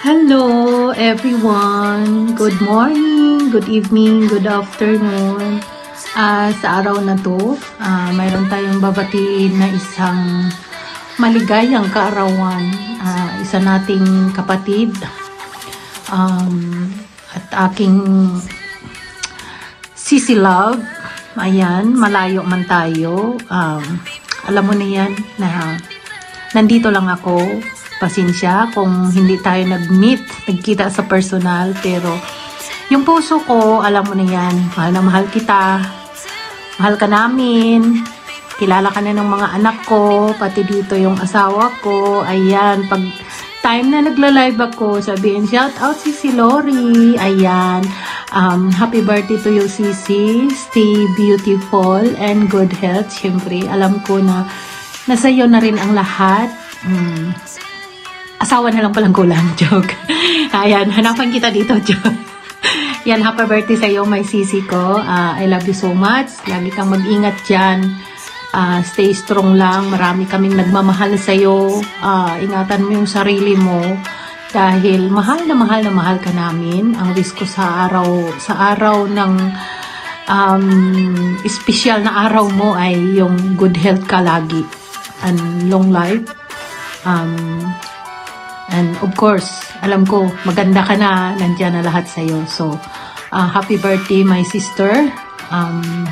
Hello everyone! Good morning, good evening, good afternoon. Sa araw na to, mayroon tayong babatiin na isang maligayang kaarawan. Isa nating kapatid at aking Sisi Love. Ayan, malayo man tayo. Alam mo na yan na nandito lang ako. Pasensya kung hindi tayo nag-meet, nagkita sa personal, pero yung puso ko, alam mo na yan, mahal na mahal kita, mahal ka namin, kilala ka na ng mga anak ko, pati dito yung asawa ko. Ayan, pag time na nagla-live ako, sabihin, shout out si Lori. Ayan, happy birthday to you, Sisi, stay beautiful and good health. Syempre, alam ko na nasa iyo na rin ang lahat. Asawa na lang palang kulang, joke. Ayan, hanapan kita dito, joke. Yan, happy birthday sa iyo, my Sisi ko. I love you so much. Lagi kang mag-ingat dyan. Stay strong lang. Marami kaming nagmamahal sa iyo. Ingatan mo yung sarili mo. Dahil mahal na mahal na mahal ka namin. Ang wish ko sa araw ng special na araw mo ay yung good health ka lagi. And long life. And of course, alam ko, maganda ka na, nandiyan na lahat sa'yo. So, happy birthday, my sister.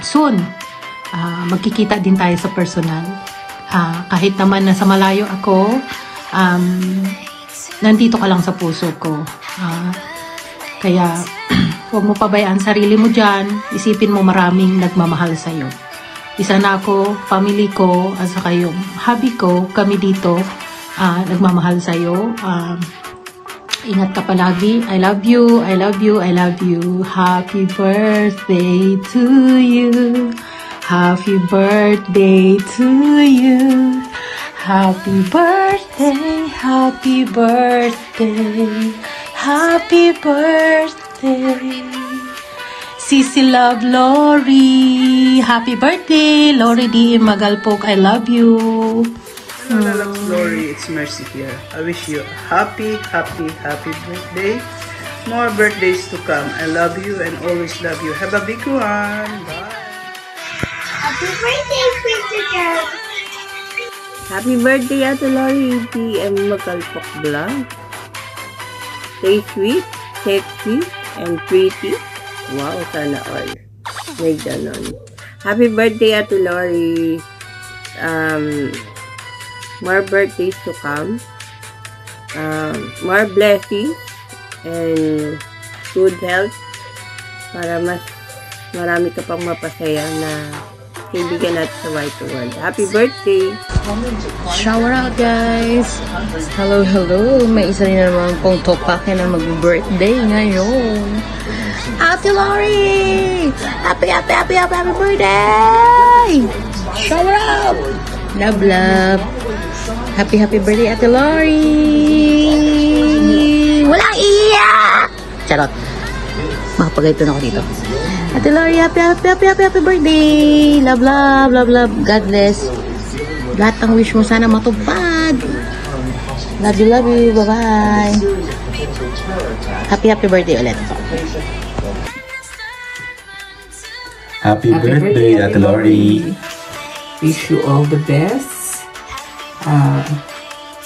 Soon, magkikita din tayo sa personal. Kahit naman nasa malayo ako, nandito ka lang sa puso ko. Kaya, huwag mo pabayaan sarili mo dyan. Isipin mo maraming nagmamahal sa'yo. Isa na ako, family ko, at saka yung hubby ko, kami dito, nagmamahal sa'yo. Ingat ka palagi. I love you, I love you, I love you. Happy birthday to you. Happy birthday to you. Happy birthday, happy birthday, happy birthday. Sisi Love Lori. Happy birthday, Lori D. Magalpok. I love you. Hello, Lori, it's Mercy here. I wish you a happy birthday. More birthdays to come. I love you and always love you. Have a big one. Bye. Happy birthday, Christopher. Happy birthday, Ate Lori and Magalpok Vlog. Stay sweet, sexy, and pretty. Wow, sana all. May ganon. Happy birthday, Ate Lori. More birthdays to come, more blessings and good health para mas marami ka pang mapasaya na kaibigan natin sa White World. Happy birthday! Shower out, guys! Hello, hello! May isa rin naman pong topakin na mag-birthday ngayon. Ate Lori! Happy birthday! Shower out! Love, love! Happy birthday, Ate Lori! Walang iyak! Charot! Makapagayto na ako dito. Ate Lori, happy birthday! Love, love, love, love. God bless. Lahat ng wish mo sana matupad. Love you. Bye-bye. Happy birthday ulit. Happy birthday, Ate Lori. Wish you all the best.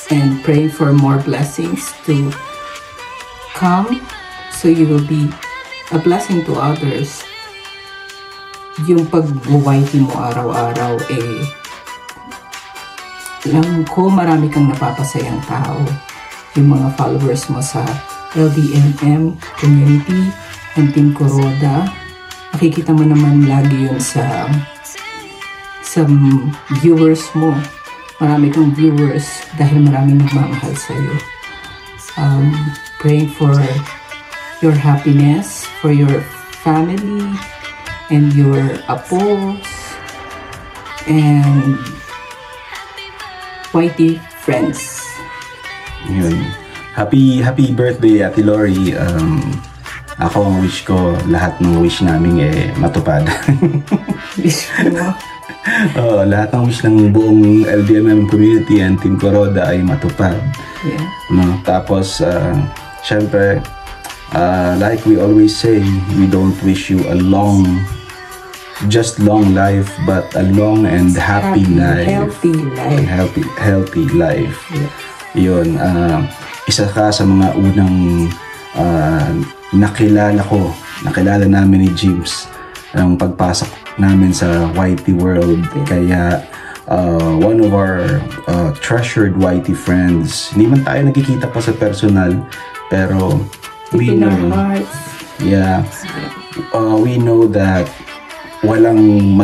And pray for more blessings to come so you will be a blessing to others. Yung pag-buwayhi mo araw-araw alam ko marami kang napapasayang tao. Yung mga followers mo sa LDMM community and Team Kuroda, makikita mo naman lagi yun sa viewers mo. Marami kang viewers dahil maraming nagmamahal sa'yo. praying for your happiness, for your family, and your apos, and Whitey friends. Yun. Happy birthday, Ate Lori. Ako ang wish ko, lahat ng wish namin matupad. Wish mo? Oo, lahat ng wish ng buong LDMM community and Team Kuroda ay matupad. Yeah. No? Tapos, syempre, like we always say, we don't wish you a long life, but a long and happy life. Healthy life. Healthy life. Yeah. Yun, isa ka sa mga unang nakilala namin ni James ang pagpasok namin sa Whitey World. Kaya one of our treasured Whitey friends, hindi man tayo nagkikita pa sa personal, pero we In know, our hearts. yeah, we know that walang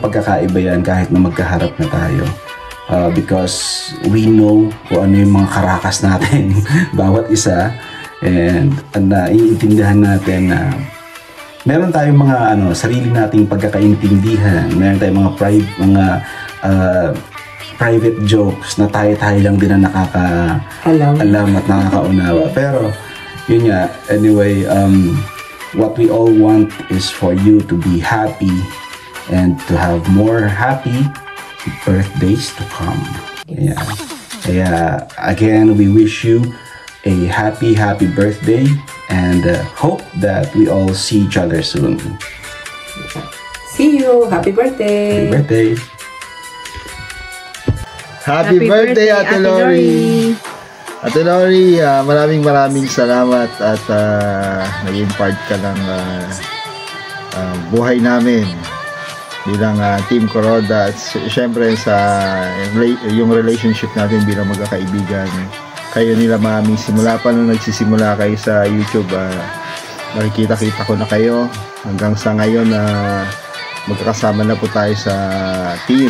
pagkakaiba yan kahit na magkaharap na tayo. Because we know kung ano yung mga karakas natin bawat isa, and naiintindihan natin na meron tayong mga sarili nating pagkakaintindihan, meron tayong mga private jokes na tayo lang din na nakakaalam at nakakaunawa. Pero yun nga, anyway, what we all want is for you to be happy and to have more happy birthdays to come. Yeah. Kaya again, we wish you a happy birthday, and hope that we all see each other soon. See you! Happy birthday! Happy birthday! Happy birthday, Ate Lori! Ate Lori, maraming salamat at naging part ka ng buhay namin bilang Team Kuroda, at syempre sa yung relationship natin bilang magkakaibigan. Kayo nila Mami, simula pa nung nagsisimula kayo sa YouTube, nakikita ko na kayo hanggang sa ngayon na magkakasama na po tayo sa team.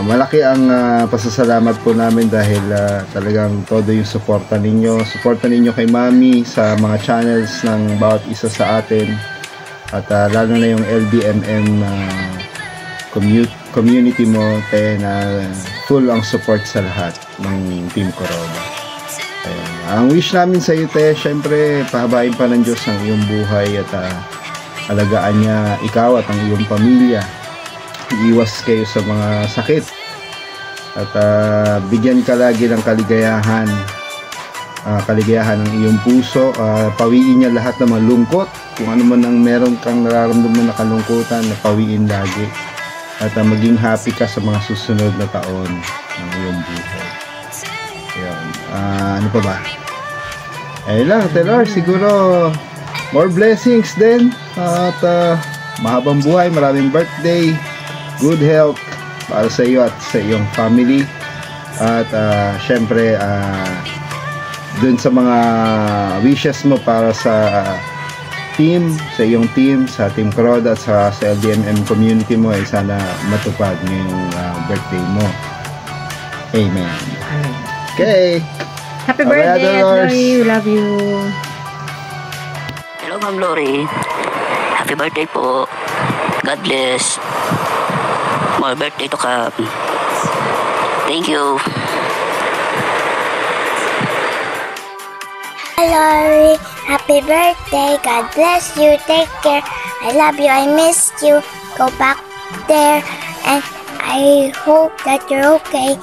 Malaki ang pasasalamat po namin dahil talagang todo yung suporta ninyo kay Mami sa mga channels ng bawat isa sa atin, at lalo na yung LDMM community mo, na full ang support sa lahat ng Team Kuroda. Ang wish namin sa iyo, syempre pahabain pa ng Diyos ang iyong buhay at alagaan niya ikaw at ang iyong pamilya. Iwas kayo sa mga sakit at bigyan ka lagi ng kaligayahan ng iyong puso. Pawiin niya lahat ng malungkot, kung ano man ang meron kang nararamdaman na kalungkutan, na pawiin lagi, at maging happy ka sa mga susunod na taon ng iyong buhay. Ayun. Ano pa ba? Ayun lang, Taylor, siguro more blessings din, at mahabang buhay, maraming birthday, good health para sa iyo at sa iyong family, at syempre dun sa mga wishes mo para sa iyong team, sa Team Kuroda at sa LDMM community mo, ay sana matupad ngayong birthday mo. Amen. Okay. Happy birthday, Ate Lori. We love you. Hello, Ma'am Lori. Happy birthday po. God bless. More birthday to come. Thank you. Lori, happy birthday. God bless you. Take care. I love you. I miss you. Go back there. And I hope that you're okay.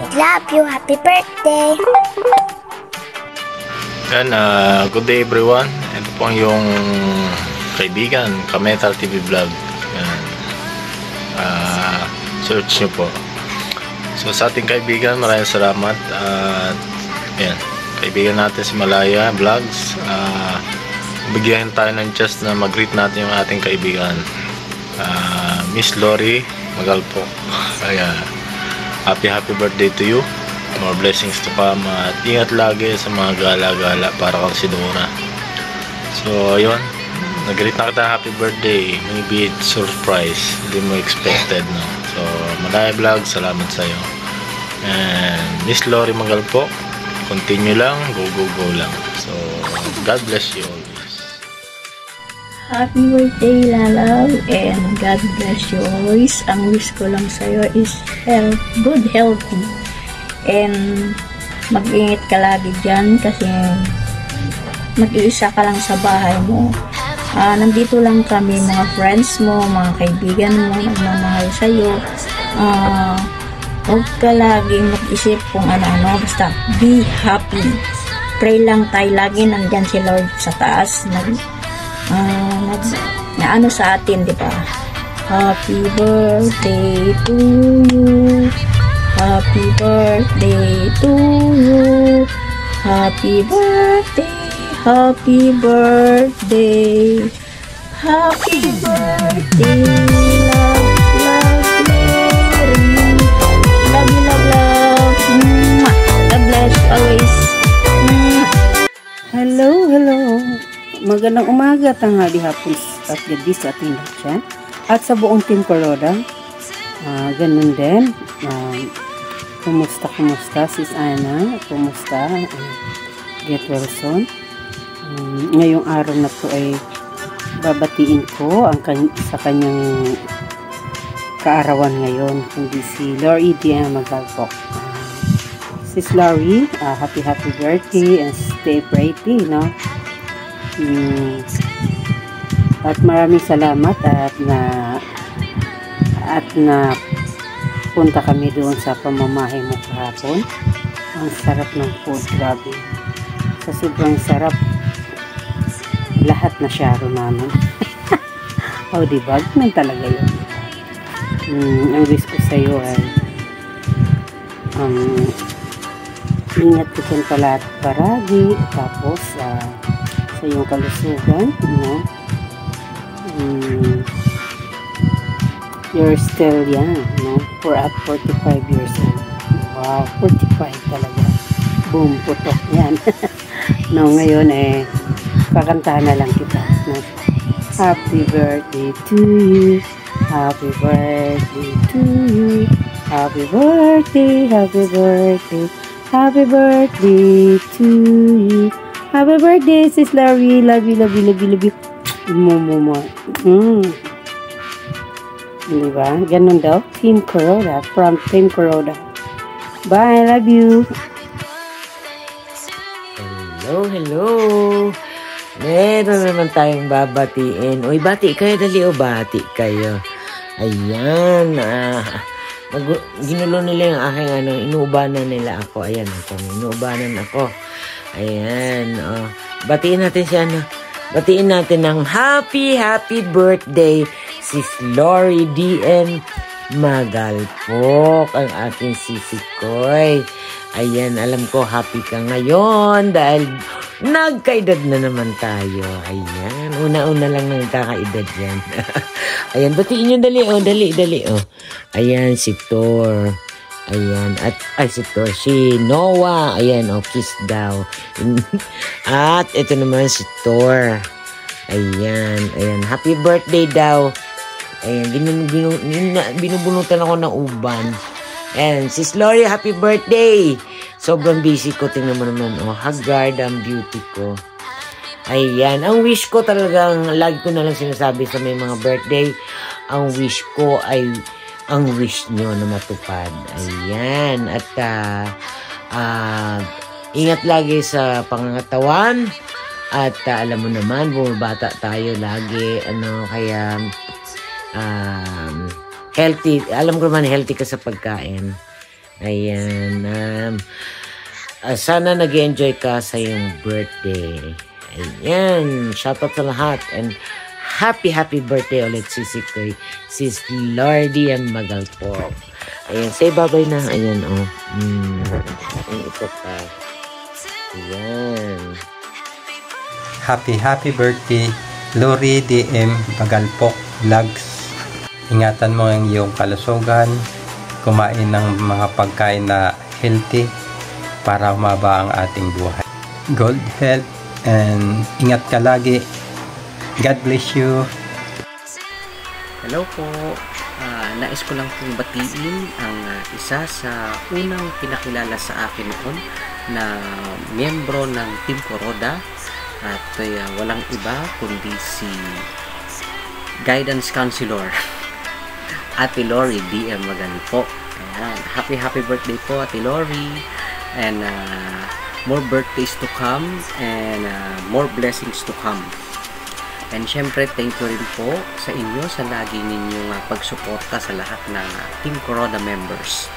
I love you. Happy birthday. Yan, good day everyone. Ito po yung kaibigan, Kametal TV Vlog. Yan. Search nyo po. So sa ating kaibigan, maraming salamat. Yan. Kaibigan natin si Malaya Vlogs, bigyan tayo ng chance na mag-greet natin yung ating kaibigan, Miss Lori Magalpo. Kaya happy birthday to you, more blessings to come, at ingat lagi sa mga gala-gala para kang si Dora. So ayun, nag-greet na kita, happy birthday, maybe it's surprise, hindi mo expected, no? So Malaya Vlogs, salamat sa iyo. And Miss Lori Magalpo, continue lang, go lang. So, God bless you always. Happy birthday, Lalaw, and God bless you always. Ang wish ko lang sa'yo is good healthy. And mag-ingat ka lagi dyan kasi mag-iisa ka lang sa bahay mo. Nandito lang kami, mga friends mo, mga kaibigan mo, nagmamahal sa'yo. Huwag ka laging mag-isip kung ano-ano. Basta, be happy. Pray lang tayo lagi. Nandyan si Lord sa taas. Na ano sa atin, di ba? Happy birthday to you. Happy birthday to you. Happy birthday. Happy birthday. Happy birthday. Love, love, love. God bless always. Hello. Magandang umaga, tanghali, hapon at gabi sa ating lahat at sa buong Team Kuroda. Ganun din. Kumusta Sis Ana? Kumusta? Get well soon. Ngayong araw na to ay babatiin ko sa kanyang kaarawan ngayon, kundi si Lori D.M. Magalpok. Sis Lori, happy birthday and stay pretty, no? At maraming salamat at na punta kami doon sa pamamahay mo kahapon. Ang sarap ng food, grabe. Sa sobrang sarap, lahat na syaro namin. Diba? Ganun talaga yun. Ang wish ko sa'yo ay ingat ka dyan pala at paragi, tapos sa iyong kalusugan, you're still young, at 45 years old. Wow, 45 talaga. Boom, putok yan. Ngayon kakantahan na lang kita. Happy birthday to you. Happy birthday to you. Happy birthday, happy birthday. Happy birthday to you. Happy birthday, Sis Larry. Love you. Diba? Ganun daw. Team Kuroda. From Team Kuroda. Bye. Love you. Hello. Meron naman tayong babatiin. Uy, bati kayo. Dali bati kayo. Ayan. Ginulo nila yung aking inuubanan nila ako. Ayan. Inuubanan ako. Ayan, batiin natin siya, batiin natin ng happy birthday, Sis Lori D.M. Magalpok, ang aking sisikoy. Ayan, alam ko happy ka ngayon dahil nagkaedad na naman tayo. Ayan, una-una lang nagkakaedad yan. Ayan, batiin nyo dali. Ayan, si Thor. Ayan, si Noah. Ayan, kiss daw. At ito naman si Thor. Ayan, happy birthday daw. Ayan, binubunutan ako ng uban. Ayan, Sis Lori, happy birthday. Sobrang busy ko. Tingnan mo naman, haggard ang beauty ko. Ayan, ang wish ko talagang, lagi ko na lang sinasabi sa may mga birthday, ang wish ko ay ang wish nyo na matupad. Ayan. At ingat lagi sa pangangatawan. At alam mo naman, bumabata tayo lagi. Kaya healthy. Alam ko naman, healthy ka sa pagkain. Ayan. Sana nag-enjoy ka sa iyong birthday. Ayan. Shoutout sa lahat. And happy birthday ulit, sisikoy. Sis Lordy ang Magalpok. Ayan, say bye-bye na. Ayan, ito pa. Ayan. Happy birthday, Lori D.M. Magalpok Vlogs. Ingatan mo ang iyong kalusugan. Kumain ng mga pagkain na healthy para humaba ang ating buhay. Good health and ingat ka lagi. God bless you. Hello po. Nais ko lang pong batiin ang isa sa unang pinakilala sa akin noon na miyembro ng Team Kuroda at walang iba kundi si Guidance Counselor Ate Lori DM Magalpo. Ayan. Happy birthday po Ate Lori, and more birthdays to come and more blessings to come. And syempre, thank you rin po sa inyo sa lagi ninyong pagsuporta sa lahat ng Team Kuroda members.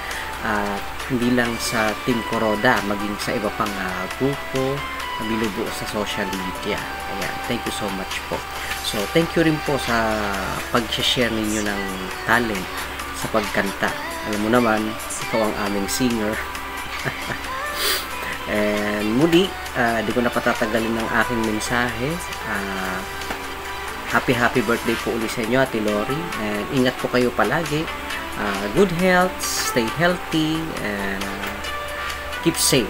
Hindi lang sa Team Kuroda, maging sa iba pang grupo na binubuo sa social media. Ayan, thank you so much po. So, thank you rin po sa pag-share ninyo ng talent sa pagkanta. Alam mo naman, ikaw ang aming singer. And muli, di ko na patatagalin ng aking mensahe. Happy birthday po ulit sa inyo, Ate Lori. And ingat po kayo palagi. Good health, stay healthy, and keep safe.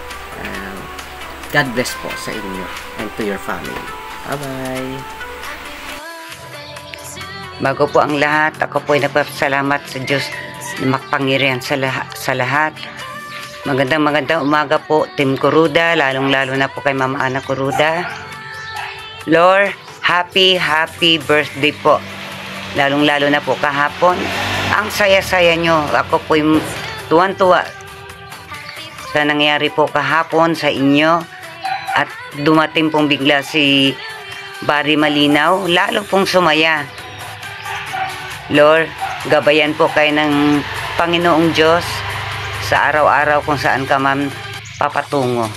God bless po sa inyo and to your family. Bye-bye! Bago po ang lahat, ako po ay nagpapasalamat sa Diyos na makapangyarihan sa lahat. Magandang umaga po, Team Kuroda, lalong-lalo na po kay Mama Ana Kuroda. Lord, happy birthday po. Lalong-lalo na po kahapon. Ang saya-saya nyo. Ako po yung tuwan-tuwa sa nangyari po kahapon sa inyo. At dumating pong bigla si Barry Malinaw. Lalo pong sumaya. Lord, gabayan po kayo ng Panginoong Diyos sa araw-araw kung saan ka man papatungo.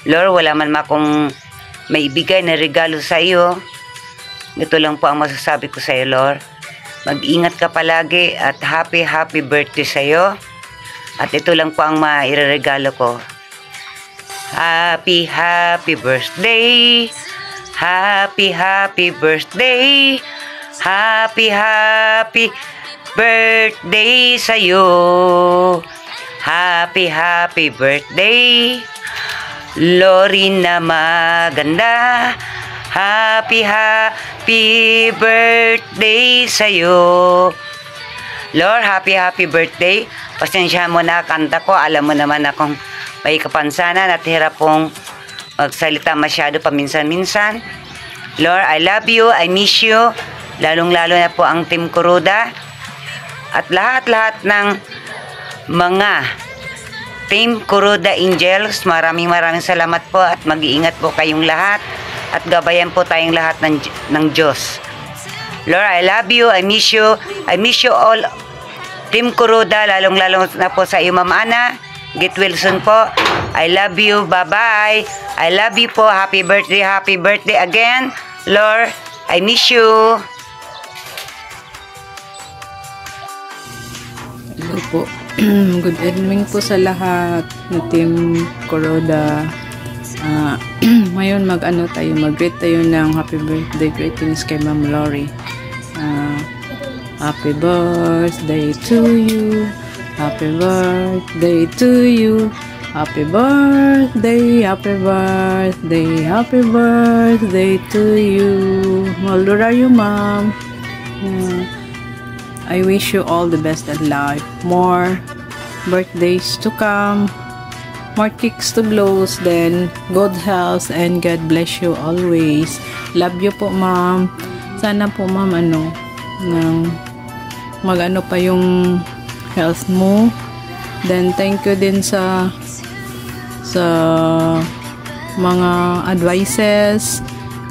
Lord, wala man akong may ibigay na regalo sa iyo. Ito lang po ang masasabi ko sa iyo, Lord. Mag-ingat ka palagi at happy birthday sa iyo. At ito lang po ang maireregalo ko. Happy birthday. Happy birthday. Happy birthday sa iyo. Happy birthday. Lori na maganda. Happy birthday sa'yo. Lord, happy birthday. Pasensyahan mo na kanta ko. Alam mo naman akong may kapansanan at hirap pong magsalita masyado paminsan-minsan. Lord, I love you. I miss you. Lalong-lalo na po ang Team Kuroda. At lahat-lahat ng mga Team Kuroda Angels, maraming salamat po at mag-iingat po kayong lahat at gabayan po tayong lahat ng Diyos. Lord, I love you, I miss you all Team Kuroda, lalong-lalo na po sa iyo Mama Ana, Get Wilson po, I love you, bye-bye, I love you po, happy birthday again, Lord, I miss you. Hello po. Good evening po sa lahat na Team Kuroda. Ngayon mag-greet tayo ng happy birthday greetings kay Ma'am Lori. Happy birthday to you. Happy birthday to you. Happy birthday to you. How old are you, Ma'am? I wish you all the best in life. More birthdays to come. More kicks to blows. Then, good health and God bless you always. Love you po, Ma'am. Sana po, Ma'am, mag-ano pa yung health mo. Then, thank you din sa mga advices.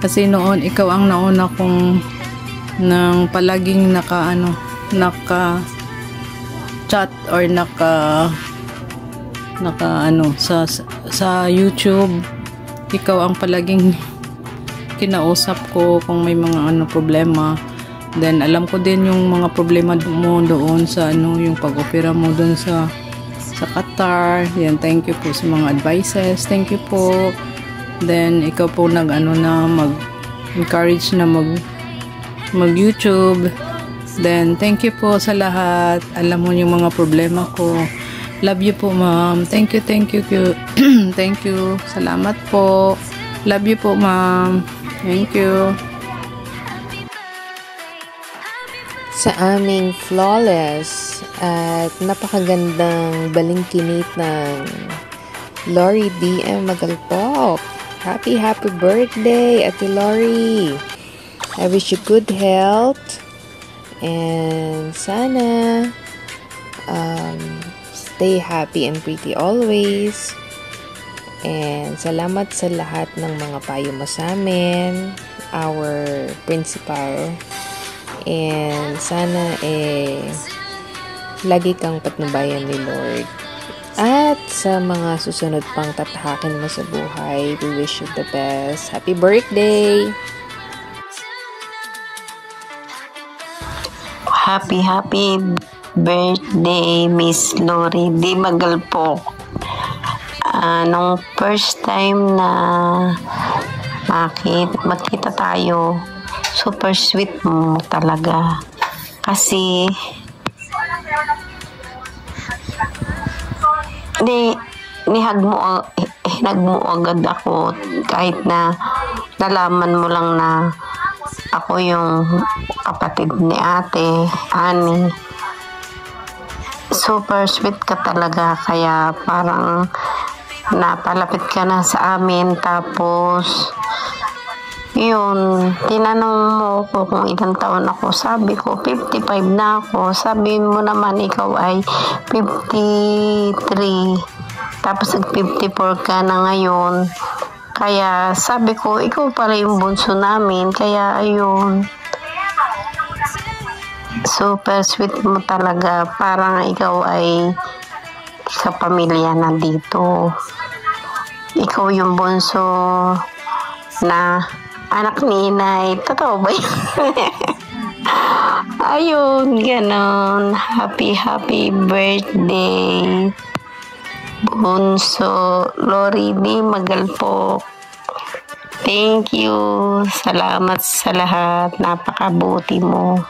Kasi noon, ikaw ang nauna kong nang palaging naka-chat or sa YouTube. Ikaw ang palaging kinausap ko kung may mga problema. Then alam ko din yung mga problema mo doon sa yung pag-opera mo doon sa Qatar. Yan, thank you po sa mga advices. Thank you po. Then ikaw po mag-encourage na mag-YouTube. Then, thank you po sa lahat. Alam mo yung mga problema ko. Love you po, Ma'am. Thank you. Thank you. Salamat po. Love you po, Ma'am. Thank you. Sa aming flawless at napakagandang balingkinit ng Lori DM Magalpok. Happy birthday, Ate Lori. I wish you good health. And sana stay happy and pretty always. And salamat sa lahat ng mga payo mo sa amin, our principal. And sana lagi kang patnubayan ni Lord. At sa mga susunod pang tatahakin mo sa buhay, we wish you the best. Happy birthday! Happy birthday, Miss Lori D. Magalpok. Nung first time na magkita tayo, super sweet mo talaga. Kasi hinag mo agad ako kahit na nalaman mo lang na ako yung kapatid ni Ate Ani. Super sweet ka talaga, kaya parang napalapit ka na sa amin. Tapos yun, tinanong mo ko kung ilang taon ako. Sabi ko 55 na ako. Sabi mo naman ikaw ay 53, tapos nag 54 ka na ngayon. Kaya sabi ko, ikaw pala yung bunso namin. Kaya ayun, super sweet mo talaga. Parang ikaw ay kapamilya na dito. Ikaw yung bunso na anak ni inay. Totoo ba yun? Ayun, ganon. Happy birthday, bunso Lori D. Magalpok. Thank you. Salamat sa lahat. Napakabuti mo.